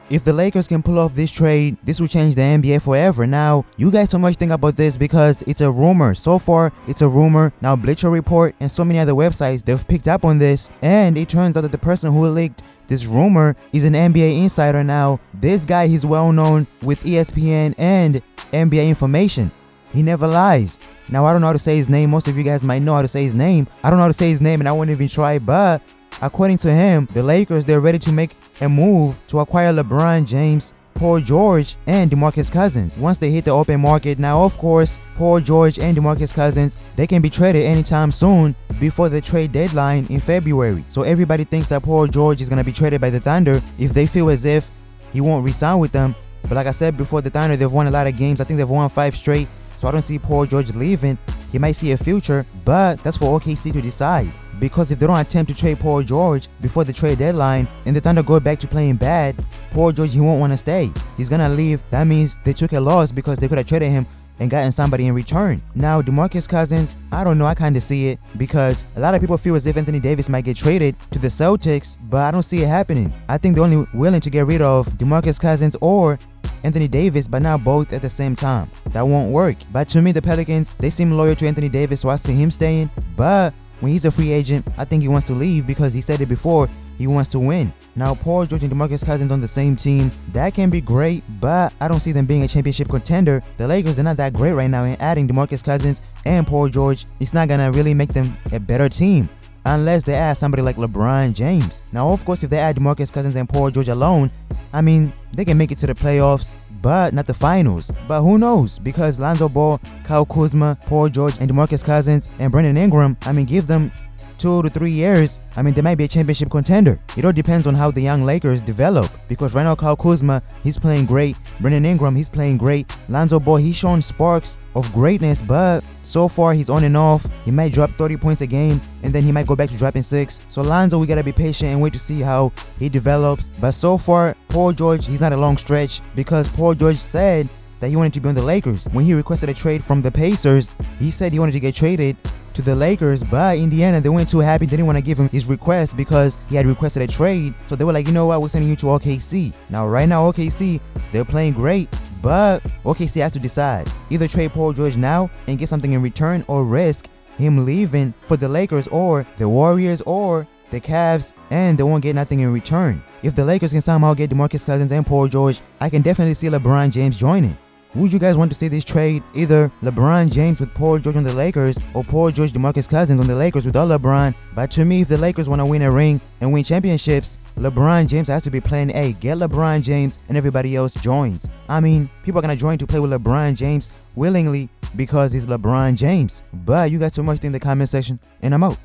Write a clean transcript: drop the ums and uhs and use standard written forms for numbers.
If the Lakers can pull off this trade, this will change the NBA forever. Now, you guys so much think about this because it's a rumor. So far, it's a rumor. Now, Bleacher Report and so many other websites, they've picked up on this. And it turns out that the person who leaked this rumor is an NBA insider now. This guy, he's well known with ESPN and NBA information. He never lies. Now, I don't know how to say his name. Most of you guys might know how to say his name. I don't know how to say his name and I won't even try, but according to him, the Lakers, they're ready to make a move to acquire LeBron James, Paul George, and DeMarcus Cousins once they hit the open market. Now, of course, Paul George and DeMarcus Cousins, they can be traded anytime soon before the trade deadline in February. So everybody thinks that Paul George is going to be traded by the Thunder if they feel as if he won't re-sign with them. But like I said before, the Thunder, they've won a lot of games. I think they've won 5 straight. So I don't see Paul George leaving. He might see a future, but that's for OKC to decide. Because if they don't attempt to trade Paul George before the trade deadline and the Thunder go back to playing bad, Paul George, he won't want to stay. He's going to leave. That means they took a loss because they could have traded him and gotten somebody in return. Now, DeMarcus Cousins, I don't know. I kind of see it because a lot of people feel as if Anthony Davis might get traded to the Celtics, but I don't see it happening. I think they're only willing to get rid of DeMarcus Cousins or Anthony Davis, but not both at the same time. That won't work. But to me, the Pelicans, they seem loyal to Anthony Davis, so I see him staying. But when he's a free agent, I think he wants to leave because he said it before, he wants to win. Now, Paul George and DeMarcus Cousins on the same team, that can be great, but I don't see them being a championship contender. The Lakers, they're not that great right now, and adding DeMarcus Cousins and Paul George, it's not gonna really make them a better team unless they add somebody like LeBron James. Now, of course, if they add DeMarcus Cousins and Paul George alone, I mean, they can make it to the playoffs, but not the finals. But who knows? Because Lonzo Ball, Kyle Kuzma, Paul George, and DeMarcus Cousins, and Brandon Ingram, I mean, give them 2 to 3 years, I mean, they might be a championship contender. It all depends on how the young Lakers develop. Because right now, Kyle Kuzma, he's playing great. Brandon Ingram, he's playing great. Lonzo Ball, he's shown sparks of greatness, but so far, he's on and off. He might drop 30 points a game, and then he might go back to dropping 6. So Lonzo, we gotta be patient and wait to see how he develops. But so far, Paul George, he's not a long stretch because Paul George said that he wanted to be on the Lakers. When he requested a trade from the Pacers, he said he wanted to get traded to the Lakers, but in the end, they weren't too happy. They didn't want to give him his request because he had requested a trade. So they were like, you know what, we're sending you to OKC. Now, right now, OKC, they're playing great, but OKC has to decide. Either trade Paul George now and get something in return, or risk him leaving for the Lakers or the Warriors or the Cavs, and they won't get nothing in return. If the Lakers can somehow get DeMarcus Cousins and Paul George, I can definitely see LeBron James joining. Would you guys want to see this trade? Either LeBron James with Paul George on the Lakers, or Paul George, DeMarcus Cousins on the Lakers without LeBron. But to me, if the Lakers want to win a ring and win championships, LeBron James has to be plan A. Get LeBron James and everybody else joins. I mean, people are going to join to play with LeBron James willingly because he's LeBron James. But you guys so much in the comment section, and I'm out.